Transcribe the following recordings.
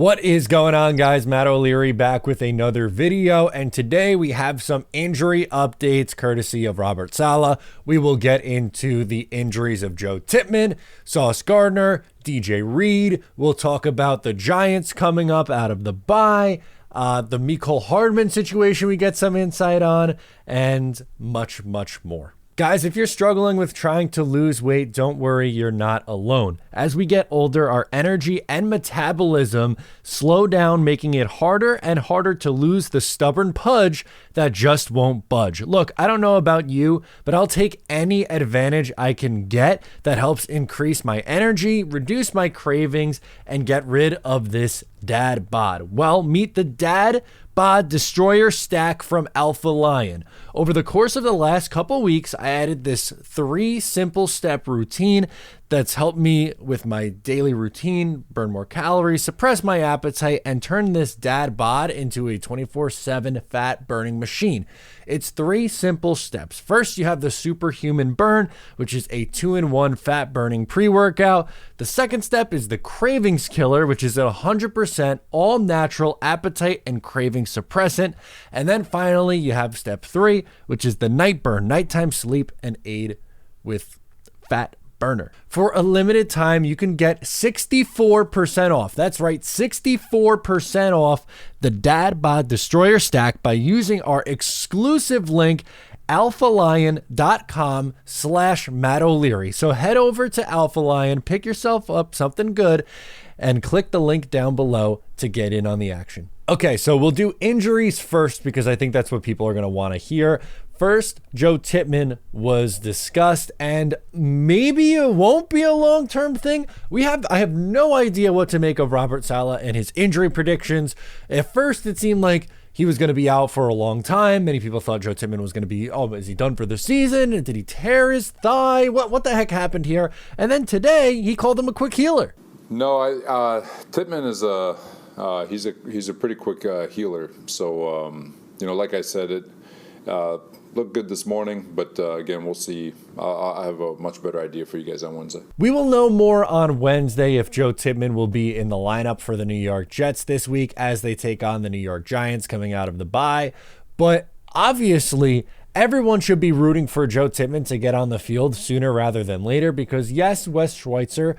What is going on, guys? Matt O'Leary back with another video, and today we have some injury updates courtesy of Robert Saleh. We will get into the injuries of Joe Tippmann, Sauce Gardner, DJ Reed. We'll talk about the Giants coming up out of the bye, the Mecole Hardman situation we get some insight on, and much, much more. Guys, if you're struggling with trying to lose weight, don't worry, you're not alone. As we get older, our energy and metabolism slow down, making it harder and harder to lose the stubborn pudge that just won't budge. Look, I don't know about you, but I'll take any advantage I can get that helps increase my energy, reduce my cravings, and get rid of this dad bod. Well, meet the Dad Bod Destroyer Stack from Alpha Lion. Over the course of the last couple weeks, I added this 3 simple step routine that's helped me with my daily routine, burn more calories, suppress my appetite, and turn this dad bod into a 24/7 fat burning machine. It's 3 simple steps. First, you have the Superhuman Burn, which is a 2-in-1 fat burning pre-workout. The second step is the Cravings Killer, which is a 100% all natural appetite and craving suppressant. And then finally, you have step 3, which is the Night Burn, nighttime sleep and aid with fat burner. For a limited time, you can get 64% off. That's right, 64% off the Dad Bod Destroyer Stack by using our exclusive link, alphalion.com/Matt O'Leary. So head over to Alpha Lion, pick yourself up something good, and click the link down below to get in on the action. Okay, so we'll do injuries first because I think that's what people are going to want to hear. First, Joe Tippmann was discussed, and maybe it won't be a long-term thing. I have no idea what to make of Robert Saleh and his injury predictions. At first, it seemed like he was going to be out for a long time. Many people thought Joe Tippmann was going to be, is he done for the season? Did he tear his thigh? What the heck happened here? And then today, he called him a quick healer. No, Tippmann is he's a pretty quick healer. So, like I said, it looked good this morning, but again, we'll see. I have a much better idea for you guys on Wednesday. We will know more on Wednesday if Joe Tippmann will be in the lineup for the New York Jets this week as they take on the New York Giants coming out of the bye. But obviously, everyone should be rooting for Joe Tippmann to get on the field sooner rather than later because, yes, Wes Schweitzer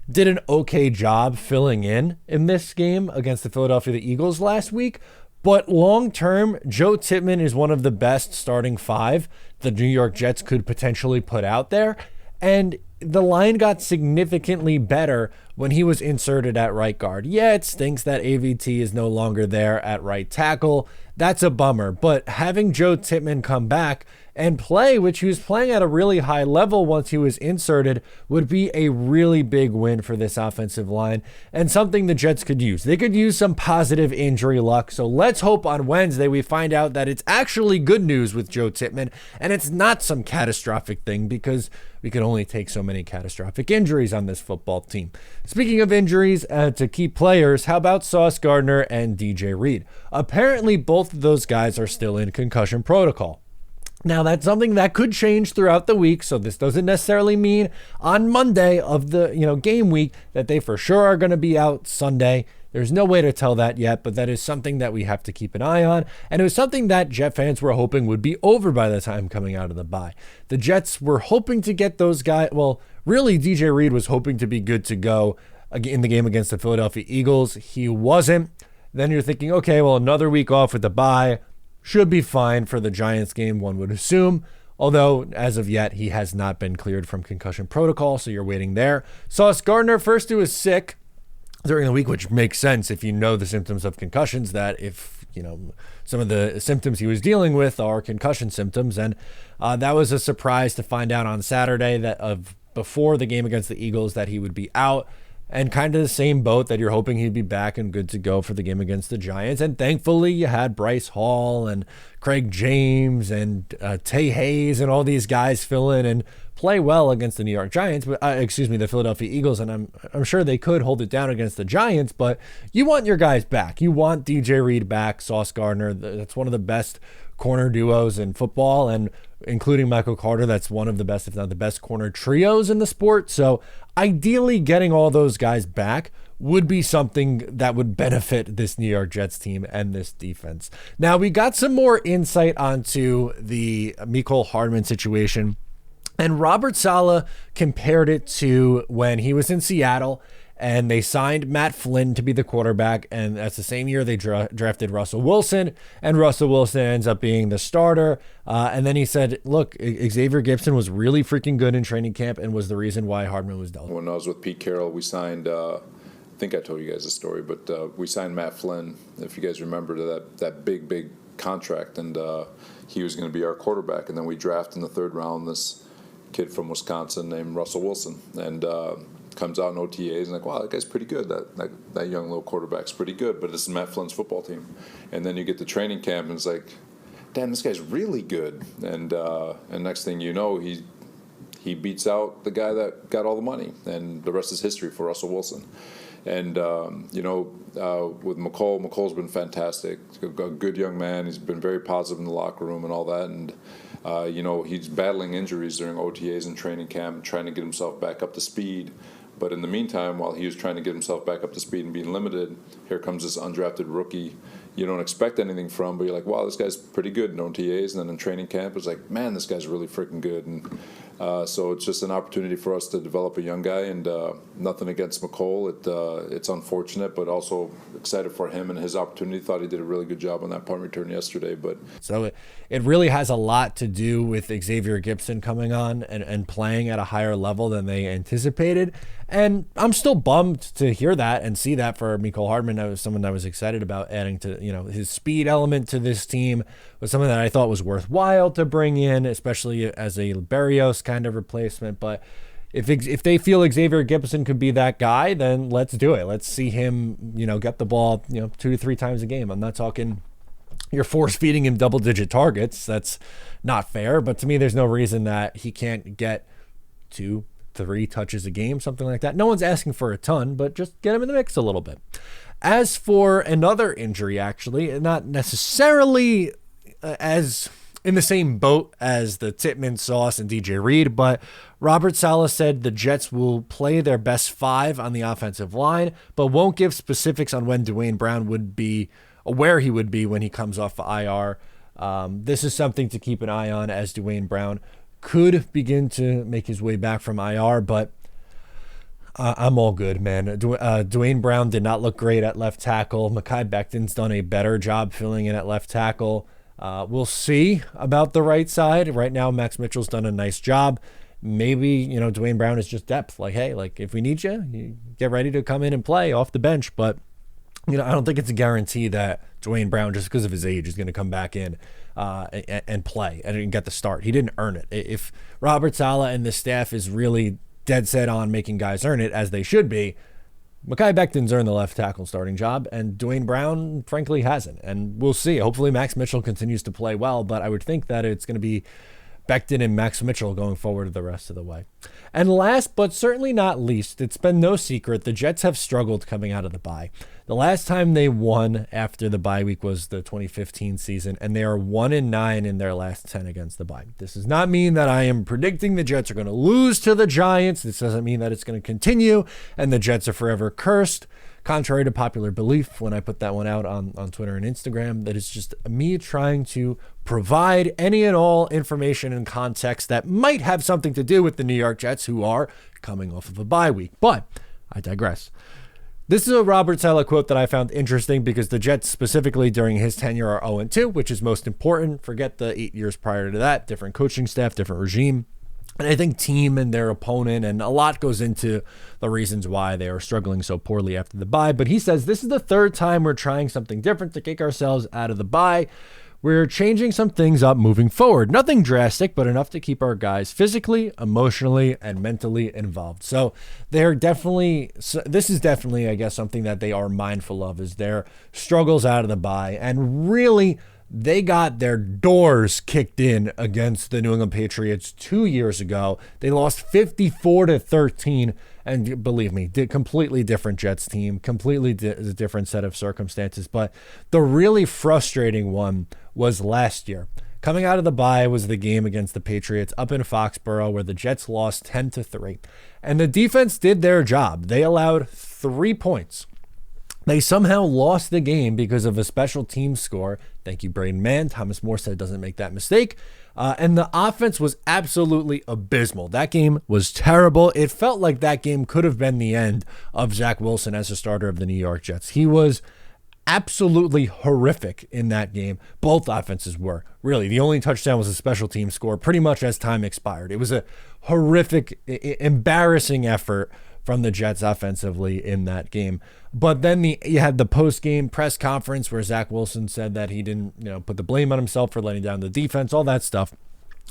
did an okay job filling in this game against the Philadelphia Eagles last week. But long-term, Joe Tippmann is one of the best starting 5 the New York Jets could potentially put out there. And the line got significantly better when he was inserted at right guard. Yeah, it stinks that AVT is no longer there at right tackle. That's a bummer. But having Joe Tippmann come back and play, which he was playing at a really high level once he was inserted, would be a really big win for this offensive line and something the Jets could use. They could use some positive injury luck. So let's hope on Wednesday we find out that it's actually good news with Joe Tippmann and it's not some catastrophic thing because we can only take so many catastrophic injuries on this football team. Speaking of injuries to key players, how about Sauce Gardner and DJ Reed? Apparently both of those guys are still in concussion protocol. Now, that's something that could change throughout the week, so this doesn't necessarily mean on Monday of the game week that they for sure are going to be out Sunday. There's no way to tell that yet, but that is something that we have to keep an eye on, and it was something that Jet fans were hoping would be over by the time coming out of the bye. The Jets were hoping to get those guys, well, really DJ Reed was hoping to be good to go in the game against the Philadelphia Eagles. He wasn't. Then you're thinking, okay, well, another week off with the bye. Should be fine for the Giants game, one would assume. Although, as of yet, he has not been cleared from concussion protocol, so you're waiting there. Sauce Gardner, first he was sick during the week, which makes sense if you know the symptoms of concussions, that if, some of the symptoms he was dealing with are concussion symptoms. And that was a surprise to find out on Saturday before the game against the Eagles that he would be out. And kind of the same boat that you're hoping he'd be back and good to go for the game against the Giants. And thankfully, you had Bryce Hall and Craig James and Tay Hayes and all these guys fill in and play well against the New York Giants, but the Philadelphia Eagles. And I'm sure they could hold it down against the Giants, but you want your guys back. You want DJ Reed back, Sauce Gardner. That's one of the best corner duos in football, and including Michael Carter, that's one of the best, if not the best, corner trios in the sport. So ideally getting all those guys back would be something that would benefit this New York Jets team and this defense. Now, we got some more insight onto the Mecole Hardman situation, and Robert Saleh compared it to when he was in Seattle and they signed Matt Flynn to be the quarterback, and that's the same year they drafted Russell Wilson, and Russell Wilson ends up being the starter. And then he said, look, Xavier Gipson was really freaking good in training camp and was the reason why Hardman was dealt. When I was with Pete Carroll, we signed I think I told you guys the story, but we signed Matt Flynn, if you guys remember, to that big contract, and he was going to be our quarterback. And then we drafted in the third round this kid from Wisconsin named Russell Wilson, and comes out in OTAs and like, wow, that guy's pretty good. That young little quarterback's pretty good, but this is Matt Flynn's football team. And then you get to training camp and it's like, damn, this guy's really good. And next thing you know, he beats out the guy that got all the money, and the rest is history for Russell Wilson. And, with Mecole's been fantastic. A good young man. He's been very positive in the locker room and all that. And, he's battling injuries during OTAs and training camp, trying to get himself back up to speed. But in the meantime, while he was trying to get himself back up to speed and being limited, here comes this undrafted rookie you don't expect anything from, but you're like, wow, this guy's pretty good in OTAs. And then in training camp, it's like, man, this guy's really freaking good. And so it's just an opportunity for us to develop a young guy, and nothing against Mecole. It's unfortunate, but also excited for him and his opportunity. Thought he did a really good job on that punt return yesterday. But so it really has a lot to do with Xavier Gipson coming on and playing at a higher level than they anticipated. And I'm still bummed to hear that and see that for Mecole Hardman. That was someone that was excited about adding to, his speed element to this team was something that I thought was worthwhile to bring in, especially as a Berrios kind of replacement. But if they feel Xavier Gipson could be that guy, then let's do it. Let's see him, get the ball, 2 to 3 times a game. I'm not talking you're force feeding him double-digit targets. That's not fair. But to me, there's no reason that he can't get 2, 3 touches a game, something like that. No one's asking for a ton, but just get him in the mix a little bit. As for another injury, actually, not necessarily as in the same boat as the Tippmann, Sauce, and DJ Reed, but Robert Saleh said the Jets will play their best 5 on the offensive line, but won't give specifics on when Dwayne Brown would be, or where he would be when he comes off the IR. This is something to keep an eye on, as Dwayne Brown could begin to make his way back from IR, but I'm all good, man. Dwayne Brown did not look great at left tackle. Mekhi Becton's done a better job filling in at left tackle. We'll see about the right side. Right now, Max Mitchell's done a nice job. Maybe, Dwayne Brown is just depth. Like, hey, if we need you get ready to come in and play off the bench. But, I don't think it's a guarantee that Dwayne Brown, just because of his age, is going to come back in and play and get the start. He didn't earn it. If Robert Saleh and the staff is really dead set on making guys earn it, as they should be, Mekhi Becton's earned the left tackle starting job, and Dwayne Brown, frankly, hasn't. And we'll see. Hopefully Max Mitchell continues to play well, but I would think that it's going to be Becton and Max Mitchell going forward the rest of the way. And last but certainly not least, it's been no secret the Jets have struggled coming out of the bye. The last time they won after the bye week was the 2015 season, and they are 1-9 in their last 10 against the bye. This does not mean that I am predicting the Jets are going to lose to the Giants. This doesn't mean that it's going to continue and the Jets are forever cursed. Contrary to popular belief, when I put that one out on Twitter and Instagram, that is just me trying to provide any and all information and context that might have something to do with the New York Jets, who are coming off of a bye week. But I digress. This is a Robert Saleh quote that I found interesting because the Jets specifically during his tenure are 0-2, which is most important. Forget the 8 years prior to that. Different coaching staff, different regime. And I think team and their opponent, and a lot goes into the reasons why they are struggling so poorly after the bye. But he says, this is the third time we're trying something different to kick ourselves out of the bye. We're changing some things up moving forward. Nothing drastic, but enough to keep our guys physically, emotionally, and mentally involved. So this is definitely, I guess, something that they are mindful of, is their struggles out of the bye. And really, they got their doors kicked in against the New England Patriots 2 years ago. They lost 54-13, and believe me, completely different Jets team, completely different set of circumstances. But the really frustrating one was last year. Coming out of the bye was the game against the Patriots up in Foxborough, where the Jets lost 10-3. And the defense did their job. They allowed 3 points. They somehow lost the game because of a special team score. Thank you, Braden Mann. Thomas Morstead doesn't make that mistake. And the offense was absolutely abysmal. That game was terrible. It felt like that game could have been the end of Zach Wilson as a starter of the New York Jets. He was absolutely horrific in that game. Both offenses were. Really, the only touchdown was a special team score pretty much as time expired. It was a horrific, embarrassing effort from the Jets offensively in that game. But then you had the post-game press conference where Zach Wilson said that he didn't, put the blame on himself for letting down the defense, all that stuff.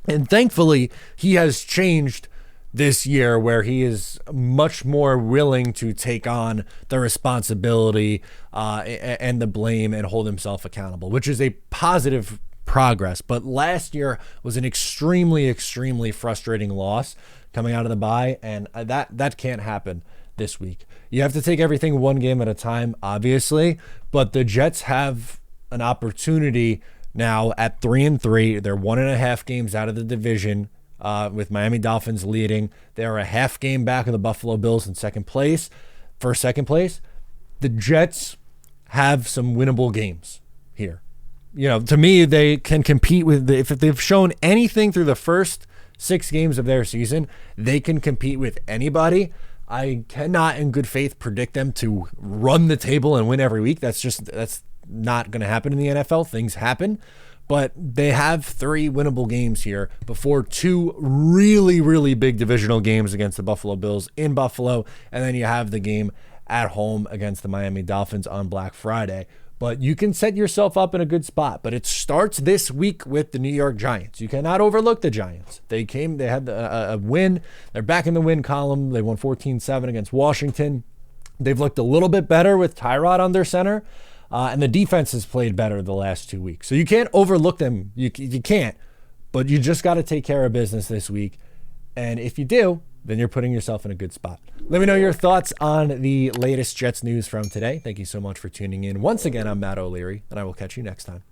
And thankfully, he has changed this year where he is much more willing to take on the responsibility and the blame and hold himself accountable, which is a positive progress. But last year was an extremely, extremely frustrating loss coming out of the bye, and that can't happen this week. You have to take everything one game at a time, obviously, but the Jets have an opportunity now at 3-3. They're 1.5 games out of the division, with Miami Dolphins leading. They're a half game back of the Buffalo Bills in second place. For second place, the Jets have some winnable games here. To me, they can compete with if they've shown anything through the first 6 games of their season, they can compete with anybody. I cannot in good faith predict them to run the table and win every week. That's not going to happen in the NFL. Things happen. But they have 3 winnable games here before 2 really, really big divisional games against the Buffalo Bills in Buffalo. And then you have the game at home against the Miami Dolphins on Black Friday. But you can set yourself up in a good spot. But it starts this week with the New York Giants. You cannot overlook the Giants. They had a win. They're back in the win column. They won 14-7 against Washington. They've looked a little bit better with Tyrod on their center. And the defense has played better the last 2 weeks. So you can't overlook them. You can't. But you just got to take care of business this week. And if you do, then you're putting yourself in a good spot. Let me know your thoughts on the latest Jets news from today. Thank you so much for tuning in. Once again, I'm Matt O'Leary, and I will catch you next time.